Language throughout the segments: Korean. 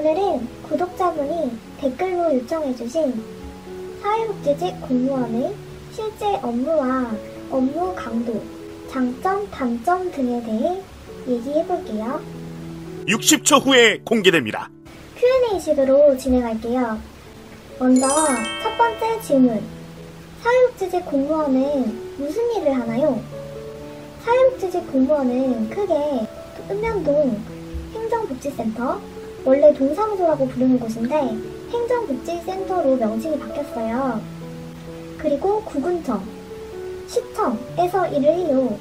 오늘은 구독자분이 댓글로 요청해주신 사회복지직 공무원의 실제 업무와 업무 강도, 장점, 단점 등에 대해 얘기해볼게요. 60초 후에 공개됩니다. Q&A식으로 진행할게요. 먼저 첫 번째 질문. 사회복지직 공무원은 무슨 일을 하나요? 사회복지직 공무원은 크게 읍면동 행정복지센터, 원래 동사무소라고 부르는 곳인데 행정복지센터로 명칭이 바뀌었어요. 그리고 구군청, 시청에서 일을 해요.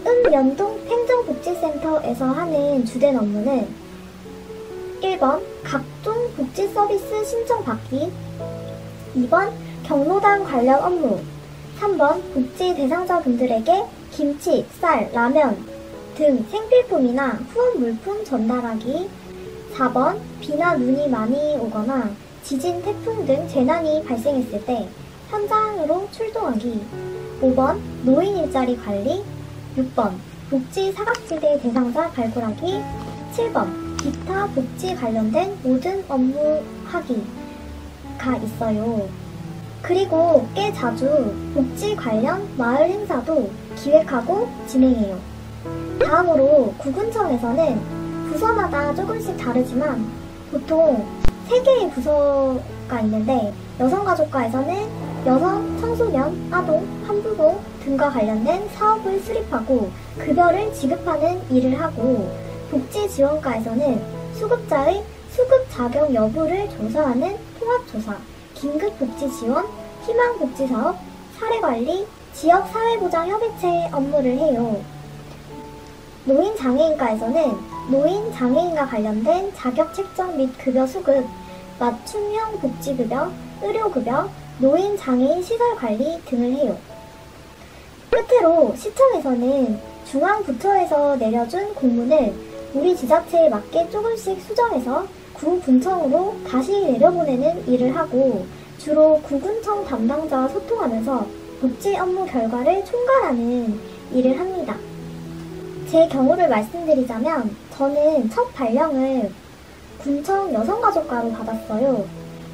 읍면동 행정복지센터에서 하는 주된 업무는 1번 각종 복지 서비스 신청 받기, 2번 경로당 관련 업무, 3번 복지 대상자분들에게 김치, 쌀, 라면 등 생필품이나 후원 물품 전달하기, 4번 비나 눈이 많이 오거나 지진, 태풍 등 재난이 발생했을 때 현장으로 출동하기, 5번 노인 일자리 관리, 6번 복지 사각지대 대상자 발굴하기, 7번 기타 복지 관련된 모든 업무 하기가 있어요. 그리고 꽤 자주 복지 관련 마을 행사도 기획하고 진행해요. 다음으로 구군청에서는 부서마다 조금씩 다르지만 보통 3개의 부서가 있는데, 여성가족과에서는 여성, 청소년, 아동, 한부모 등과 관련된 사업을 수립하고 급여를 지급하는 일을 하고, 복지지원과에서는 수급자의 수급 자격 여부를 조사하는 통합조사, 긴급복지지원, 희망복지사업, 사례관리, 지역사회보장협의체 업무를 해요. 노인장애인과에서는 노인장애인과 관련된 자격 책정 및 급여 수급, 맞춤형 복지급여, 의료급여, 노인장애인 시설관리 등을 해요. 끝으로 시청에서는 중앙부처에서 내려준 공문을 우리 지자체에 맞게 조금씩 수정해서 구군청으로 다시 내려보내는 일을 하고, 주로 구군청 담당자와 소통하면서 복지 업무 결과를 총괄하는 일을 합니다. 제 경우를 말씀드리자면 저는 첫 발령을 군청 여성가족과로 받았어요.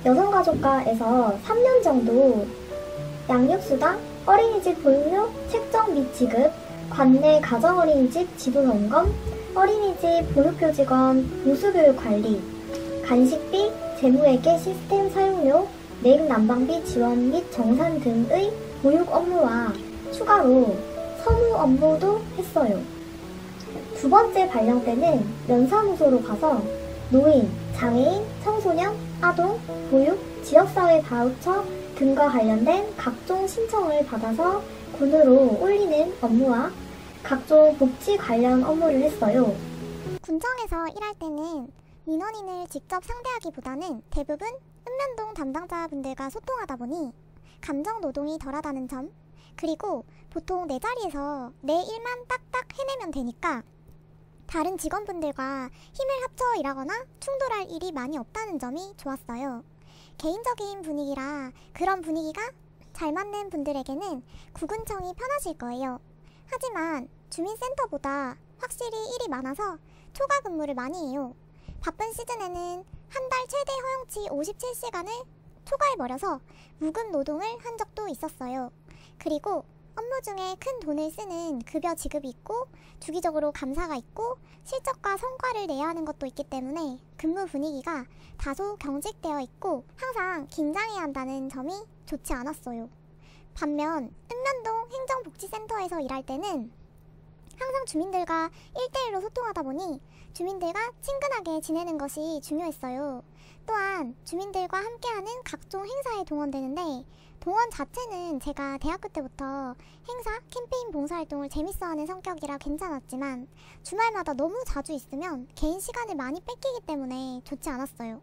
여성가족과에서 3년 정도 양육수당, 어린이집 보육료 책정 및 지급, 관내 가정어린이집 지도 점검, 어린이집 보육교 직원 보수교육 관리, 간식비, 재무회계 시스템 사용료, 내일 난방비 지원 및 정산 등의 보육 업무와 추가로 서무 업무도 했어요. 두 번째 발령 때는 면사무소로 가서 노인, 장애인, 청소년, 아동, 보육, 지역사회 바우처 등과 관련된 각종 신청을 받아서 군으로 올리는 업무와 각종 복지 관련 업무를 했어요. 군청에서 일할 때는 민원인을 직접 상대하기보다는 대부분 읍면동 담당자분들과 소통하다 보니 감정 노동이 덜하다는 점, 그리고 보통 내 자리에서 내 일만 딱딱 해내면 되니까 다른 직원분들과 힘을 합쳐 일하거나 충돌할 일이 많이 없다는 점이 좋았어요. 개인적인 분위기라 그런 분위기가 잘 맞는 분들에게는 구군청이 편하실 거예요. 하지만 주민센터보다 확실히 일이 많아서 초과 근무를 많이 해요. 바쁜 시즌에는 한 달 최대 허용치 57시간을 초과해버려서 무급 노동을 한 적도 있었어요. 그리고 업무 중에 큰 돈을 쓰는 급여 지급이 있고 주기적으로 감사가 있고 실적과 성과를 내야 하는 것도 있기 때문에 근무 분위기가 다소 경직되어 있고 항상 긴장해야 한다는 점이 좋지 않았어요. 반면 읍면동 행정복지센터에서 일할 때는 항상 주민들과 1대1로 소통하다 보니 주민들과 친근하게 지내는 것이 중요했어요. 또한 주민들과 함께하는 각종 행사에 동원되는데, 동원 자체는 제가 대학교 때부터 행사, 캠페인 봉사활동을 재밌어하는 성격이라 괜찮았지만 주말마다 너무 자주 있으면 개인 시간을 많이 뺏기기 때문에 좋지 않았어요.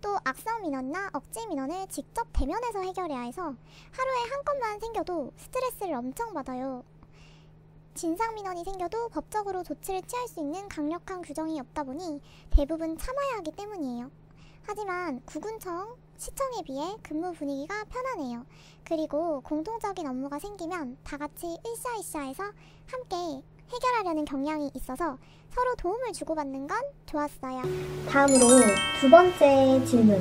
또 악성 민원이나 억지 민원을 직접 대면해서 해결해야 해서 하루에 한 건만 생겨도 스트레스를 엄청 받아요. 진상 민원이 생겨도 법적으로 조치를 취할 수 있는 강력한 규정이 없다 보니 대부분 참아야 하기 때문이에요. 하지만 구군청, 시청에 비해 근무 분위기가 편안해요. 그리고 공통적인 업무가 생기면 다 같이 으쌰으쌰해서 함께 해결하려는 경향이 있어서 서로 도움을 주고받는 건 좋았어요. 다음으로 두 번째 질문.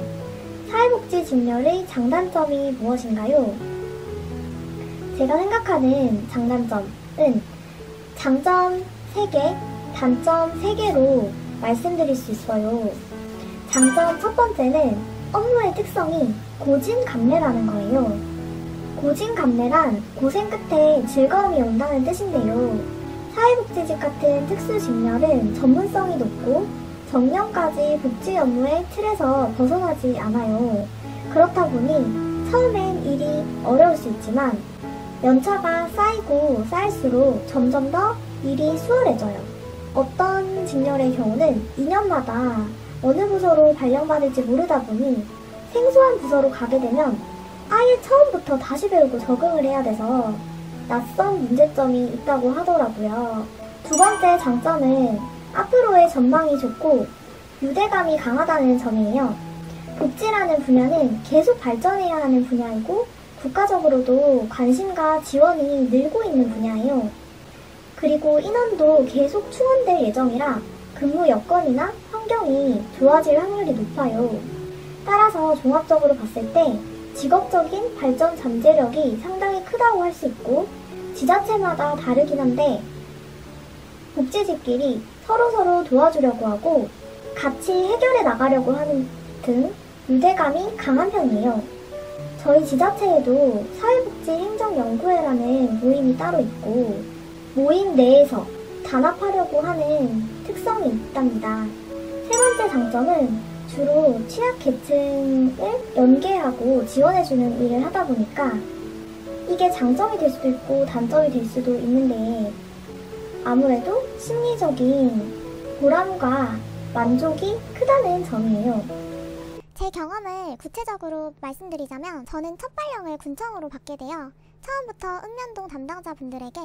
사회복지 직렬의 장단점이 무엇인가요? 제가 생각하는 장단점은 장점 3개, 단점 3개로 말씀드릴 수 있어요. 장점 첫 번째는 업무의 특성이 고진감래라는 거예요. 고진감래란 고생 끝에 즐거움이 온다는 뜻인데요. 사회복지직 같은 특수직렬은 전문성이 높고 정년까지 복지 업무의 틀에서 벗어나지 않아요. 그렇다 보니 처음엔 일이 어려울 수 있지만 연차가 쌓이고 쌓일수록 점점 더 일이 수월해져요. 어떤 직렬의 경우는 2년마다 어느 부서로 발령받을지 모르다 보니 생소한 부서로 가게 되면 아예 처음부터 다시 배우고 적응을 해야 돼서 낯선 문제점이 있다고 하더라고요. 두 번째 장점은 앞으로의 전망이 좋고 유대감이 강하다는 점이에요. 복지라는 분야는 계속 발전해야 하는 분야이고 국가적으로도 관심과 지원이 늘고 있는 분야예요. 그리고 인원도 계속 충원될 예정이라 근무 여건이나 환경이 좋아질 확률이 높아요. 따라서 종합적으로 봤을 때 직업적인 발전 잠재력이 상당히 크다고 할 수 있고 지자체마다 다르긴 한데 복지직끼리 서로서로 도와주려고 하고 같이 해결해 나가려고 하는 등 유대감이 강한 편이에요. 저희 지자체에도 사회복지행정연구회라는 모임이 따로 있고 모임 내에서 단합하려고 하는 특성이 있답니다. 세 번째 장점은 주로 취약계층을 연계하고 지원해주는 일을 하다 보니까 이게 장점이 될 수도 있고 단점이 될 수도 있는데 아무래도 심리적인 보람과 만족이 크다는 점이에요. 제 경험을 구체적으로 말씀드리자면 저는 첫 발령을 군청으로 받게 되어 처음부터 읍면동 담당자분들에게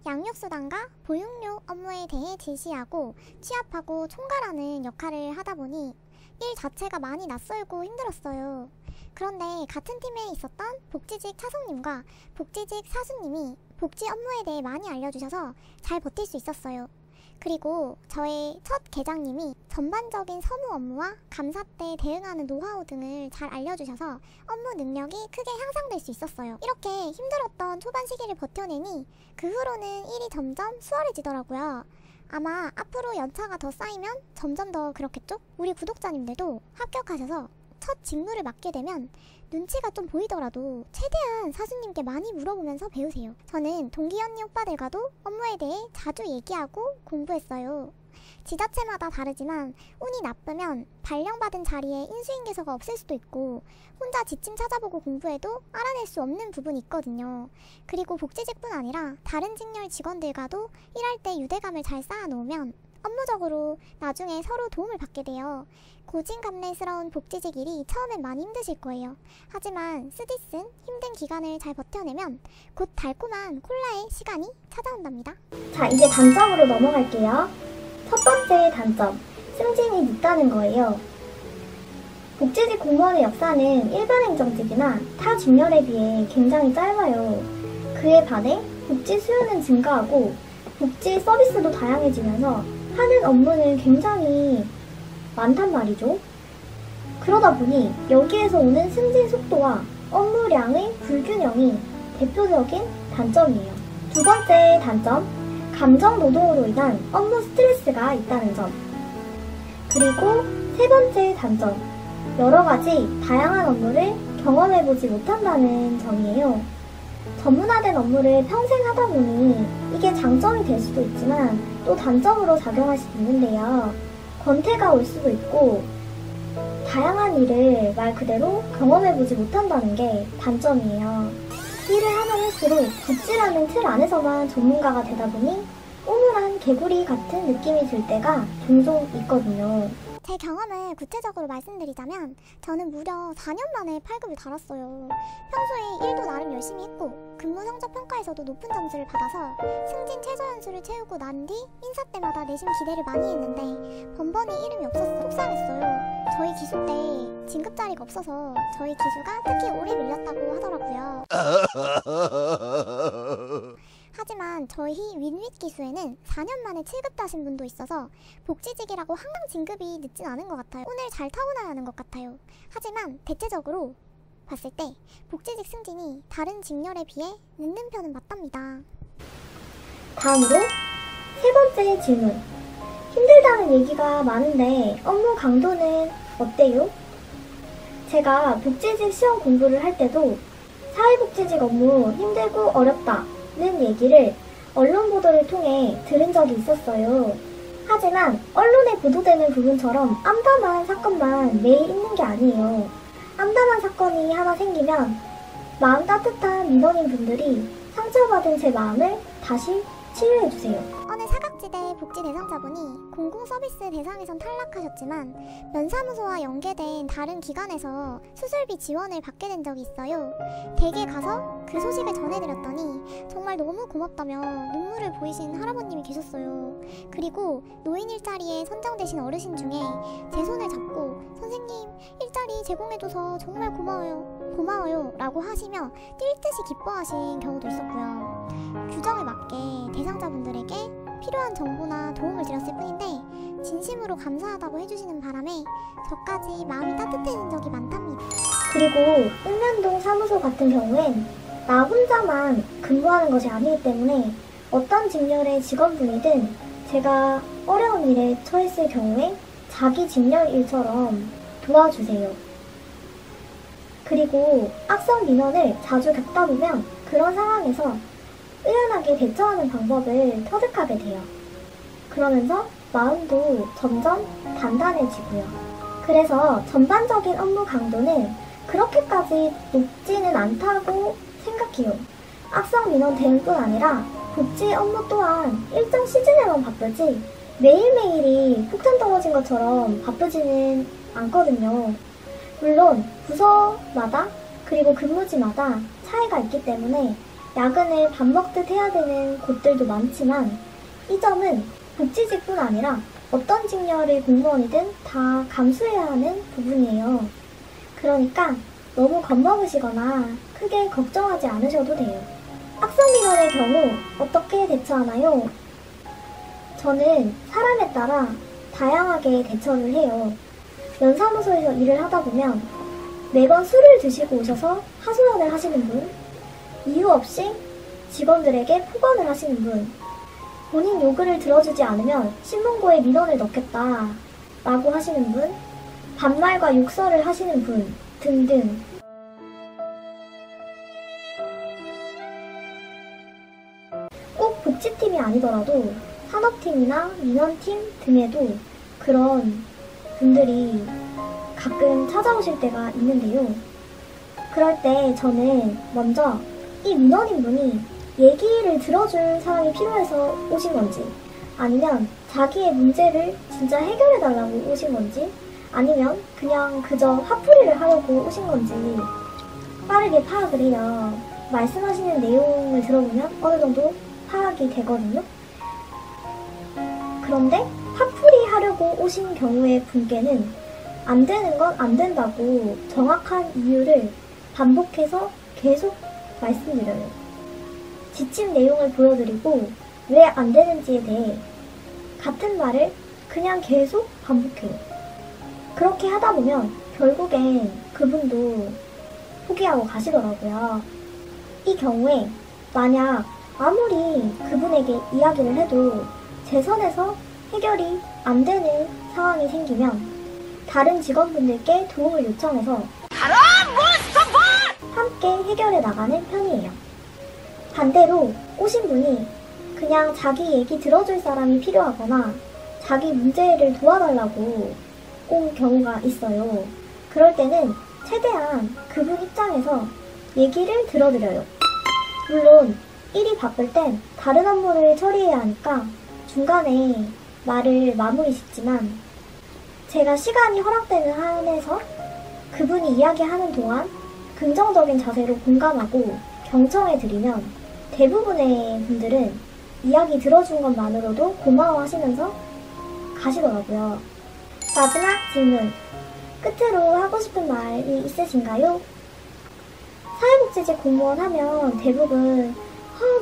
양육수당과 보육료 업무에 대해 지시하고 취합하고 총괄하는 역할을 하다 보니 일 자체가 많이 낯설고 힘들었어요. 그런데 같은 팀에 있었던 복지직 차성님과 복지직 사수님이 복지 업무에 대해 많이 알려주셔서 잘 버틸 수 있었어요. 그리고 저의 첫 계장님이 전반적인 서무 업무와 감사 때 대응하는 노하우 등을 잘 알려주셔서 업무 능력이 크게 향상될 수 있었어요. 이렇게 힘들었던 초반 시기를 버텨내니 그 후로는 일이 점점 수월해지더라고요. 아마 앞으로 연차가 더 쌓이면 점점 더 그렇겠죠? 우리 구독자님들도 합격하셔서 첫 직무를 맡게 되면 눈치가 좀 보이더라도 최대한 사수님께 많이 물어보면서 배우세요. 저는 동기 언니 오빠들과도 업무에 대해 자주 얘기하고 공부했어요. 지자체마다 다르지만 운이 나쁘면 발령받은 자리에 인수인계서가 없을 수도 있고 혼자 지침 찾아보고 공부해도 알아낼 수 없는 부분이 있거든요. 그리고 복지직뿐 아니라 다른 직렬 직원들과도 일할 때 유대감을 잘 쌓아놓으면 업무적으로 나중에 서로 도움을 받게 돼요. 고진감래스러운 복지직 일이 처음엔 많이 힘드실 거예요. 하지만 쓰디쓴 힘든 기간을 잘 버텨내면 곧 달콤한 콜라의 시간이 찾아온답니다. 자, 이제 단점으로 넘어갈게요. 첫 번째 단점, 승진이 늦다는 거예요. 복지직 공무원의 역사는 일반 행정직이나 타 직렬에 비해 굉장히 짧아요. 그에 반해 복지 수요는 증가하고 복지 서비스도 다양해지면서 하는 업무는 굉장히 많단 말이죠. 그러다 보니 여기에서 오는 승진 속도와 업무량의 불균형이 대표적인 단점이에요. 두 번째 단점, 감정 노동으로 인한 업무 스트레스가 있다는 점. 그리고 세 번째 단점, 여러 가지 다양한 업무를 경험해보지 못한다는 점이에요. 전문화된 업무를 평생 하다 보니 이게 장점이 될 수도 있지만 또 단점으로 작용할 수도 있는데요. 권태가 올 수도 있고 다양한 일을 말 그대로 경험해보지 못한다는 게 단점이에요. 일을 하면 할수록 복지라는 틀 안에서만 전문가가 되다 보니 오물한 개구리 같은 느낌이 들 때가 종종 있거든요. 제 경험을 구체적으로 말씀드리자면 저는 무려 4년 만에 8급을 달았어요. 평소에 일도 나름 열심히 했고 근무 성적 평가에서도 높은 점수를 받아서 승진 최저 연수를 채우고 난 뒤 인사 때마다 내심 기대를 많이 했는데 번번이 이름이 없어서 속상했어요. 저희 기수 때 진급 자리가 없어서 저희 기수가 특히 오래 밀렸다고 하더라고요. 하지만 저희 윈윗 기수에는 4년 만에 7급 따신 분도 있어서 복지직이라고 항상 진급이 늦진 않은 것 같아요. 오늘 잘 타고나야 하는 것 같아요. 하지만 대체적으로 봤을 때 복지직 승진이 다른 직렬에 비해 늦는 편은 맞답니다. 다음으로 세 번째 질문. 힘들다는 얘기가 많은데 업무 강도는 어때요? 제가 복지직 시험 공부를 할 때도 사회복지직 업무 힘들고 어렵다는 얘기를 언론 보도를 통해 들은 적이 있었어요. 하지만 언론에 보도되는 부분처럼 암담한 사건만 매일 있는 게 아니에요. 암담한 사건이 하나 생기면 마음 따뜻한 민원인 분들이 상처받은 제 마음을 다시 치유해주세요. 어느 사각지대 복지 대상자분이 공공서비스 대상에선 탈락하셨지만 면사무소와 연계된 다른 기관에서 수술비 지원을 받게 된 적이 있어요. 댁에 가서 그 소식을 전해드렸더니 정말 너무 고맙다며 눈물을 보이신 할아버님이 계셨어요. 그리고 노인 일자리에 선정되신 어르신 중에 제 손을 잡고 선생님 일자리 제공해줘서 정말 고마워요 라고 하시며 뛸 듯이 기뻐하신 경우도 있었고요. 규정에 맞게 대상자분들에게 필요한 정보나 도움을 드렸을 뿐인데 진심으로 감사하다고 해주시는 바람에 저까지 마음이 따뜻해진 적이 많답니다. 그리고 읍면동 사무소 같은 경우엔 나 혼자만 근무하는 것이 아니기 때문에 어떤 직렬의 직원분이든 제가 어려운 일에 처했을 경우에 자기 직렬 일처럼 도와주세요. 그리고 악성 민원을 자주 겪다 보면 그런 상황에서 의연하게 대처하는 방법을 터득하게 돼요. 그러면서 마음도 점점 단단해지고요. 그래서 전반적인 업무 강도는 그렇게까지 높지는 않다고 생각해요. 악성 민원 대응뿐 아니라 복지 업무 또한 일정 시즌에만 바쁘지 매일매일이 폭탄 떨어진 것처럼 바쁘지는 않거든요. 물론 부서마다 그리고 근무지마다 차이가 있기 때문에 야근을 밥 먹듯 해야 되는 곳들도 많지만 이 점은 복지직뿐 아니라 어떤 직렬의 공무원이든 다 감수해야 하는 부분이에요. 그러니까 너무 겁먹으시거나 크게 걱정하지 않으셔도 돼요. 악성 민원의 경우 어떻게 대처하나요? 저는 사람에 따라 다양하게 대처를 해요. 면사무소에서 일을 하다 보면 매번 술을 드시고 오셔서 하소연을 하시는 분, 이유 없이 직원들에게 폭언을 하시는 분, 본인 요구를 들어주지 않으면 신문고에 민원을 넣겠다 라고 하시는 분, 반말과 욕설을 하시는 분 등등. 꼭 복지팀이 아니더라도 산업팀이나 민원팀 등에도 그런 분들이 가끔 찾아오실 때가 있는데요. 그럴 때 저는 먼저 이 민원인분이 얘기를 들어줄 사람이 필요해서 오신 건지, 아니면 자기의 문제를 진짜 해결해달라고 오신 건지, 아니면 그냥 그저 화풀이를 하려고 오신 건지 빠르게 파악을 해요. 말씀하시는 내용을 들어보면 어느 정도 파악이 되거든요. 그런데 화풀이 하려고 오신 경우의 분께는 안 되는 건 안 된다고 정확한 이유를 반복해서 계속 말씀드려요. 지침 내용을 보여드리고 왜 안 되는지에 대해 같은 말을 그냥 계속 반복해요. 그렇게 하다 보면 결국엔 그분도 포기하고 가시더라고요. 이 경우에 만약 아무리 그분에게 이야기를 해도 제 선에서 해결이 안 되는 상황이 생기면 다른 직원분들께 도움을 요청해서 함께 해결해 나가는 편이에요. 반대로 오신 분이 그냥 자기 얘기 들어줄 사람이 필요하거나 자기 문제를 도와달라고 온 경우가 있어요. 그럴 때는 최대한 그분 입장에서 얘기를 들어드려요. 물론 일이 바쁠 땐 다른 업무를 처리해야 하니까 중간에 말을 마무리 짓지만 제가 시간이 허락되는 한에서 그분이 이야기하는 동안 긍정적인 자세로 공감하고 경청해드리면 대부분의 분들은 이야기 들어준 것만으로도 고마워하시면서 가시더라고요. 마지막 질문. 끝으로 하고 싶은 말이 있으신가요? 사회복지직 공무원 하면 대부분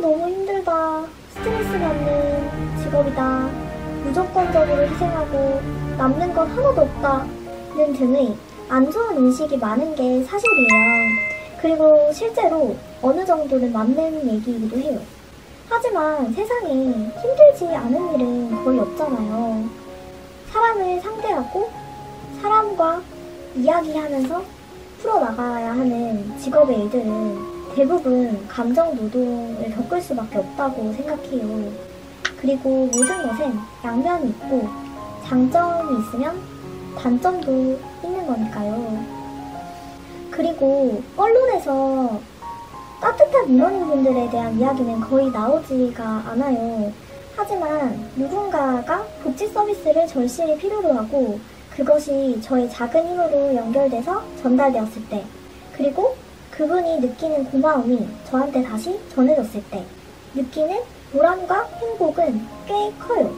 너무 힘들다. 스트레스 받는 직업이다. 무조건적으로 희생하고 남는 건 하나도 없다. 는 등의 안 좋은 인식이 많은 게 사실이에요. 그리고 실제로 어느 정도는 맞는 얘기이기도 해요. 하지만 세상에 힘들지 않은 일은 거의 없잖아요. 사람을 상대하고 사람과 이야기하면서 풀어나가야 하는 직업의 일들은 대부분 감정 노동을 겪을 수밖에 없다고 생각해요. 그리고 모든 것엔 양면이 있고 장점이 있으면 단점도 있는 거니까요. 그리고 언론에서 따뜻한 민원인분들에 대한 이야기는 거의 나오지가 않아요. 하지만 누군가가 복지 서비스를 절실히 필요로 하고 그것이 저의 작은 힘으로 연결돼서 전달되었을 때, 그리고 그분이 느끼는 고마움이 저한테 다시 전해졌을 때 느끼는 보람과 행복은 꽤 커요.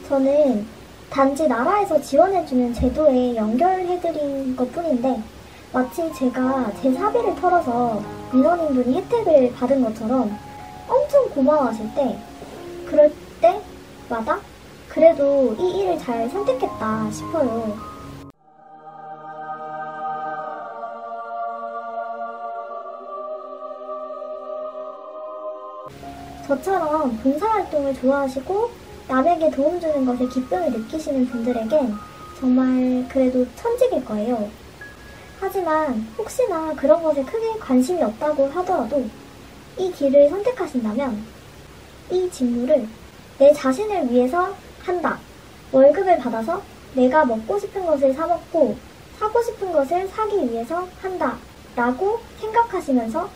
저는 단지 나라에서 지원해주는 제도에 연결해드린 것 뿐인데 마치 제가 제 사비를 털어서 민원인분이 혜택을 받은 것처럼 엄청 고마워하실 때, 그럴 때마다 그래도 이 일을 잘 선택했다 싶어요. 저처럼 봉사활동을 좋아하시고 남에게 도움 주는 것에 기쁨을 느끼시는 분들에겐 정말 그래도 천직일 거예요. 하지만 혹시나 그런 것에 크게 관심이 없다고 하더라도 이 길을 선택하신다면 이 직무를 내 자신을 위해서 한다. 월급을 받아서 내가 먹고 싶은 것을 사 먹고 사고 싶은 것을 사기 위해서 한다. 라고 생각하시면서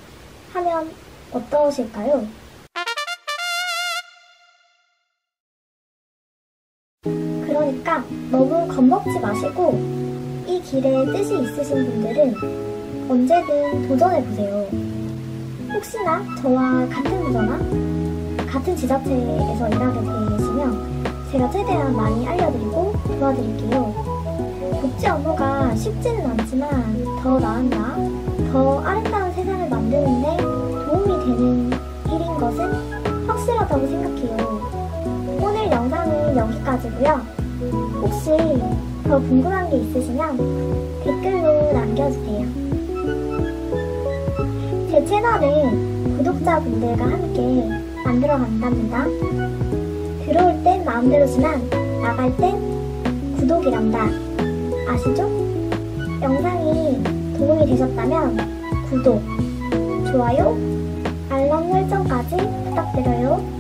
하면 어떠실까요? 그러니까 너무 겁먹지 마시고 이 길에 뜻이 있으신 분들은 언제든 도전해보세요. 혹시나 저와 같은 부서나 같은 지자체에서 일하게 되시면 제가 최대한 많이 알려드리고 도와드릴게요. 복지 업무가 쉽지는 않지만 더 나은 나, 더 아름다운 세상을 만드는데 도움이 되는 일인 것은 확실하다고 생각해요. 오늘 영상은 여기까지고요. 혹시 더 궁금한 게 있으시면 댓글로 남겨주세요. 제 채널은 구독자분들과 함께 만들어간답니다. 들어올 땐 마음대로지만 나갈 땐 구독이란다. 아시죠? 영상이 도움이 되셨다면 구독, 좋아요, 알람 설정까지 부탁드려요.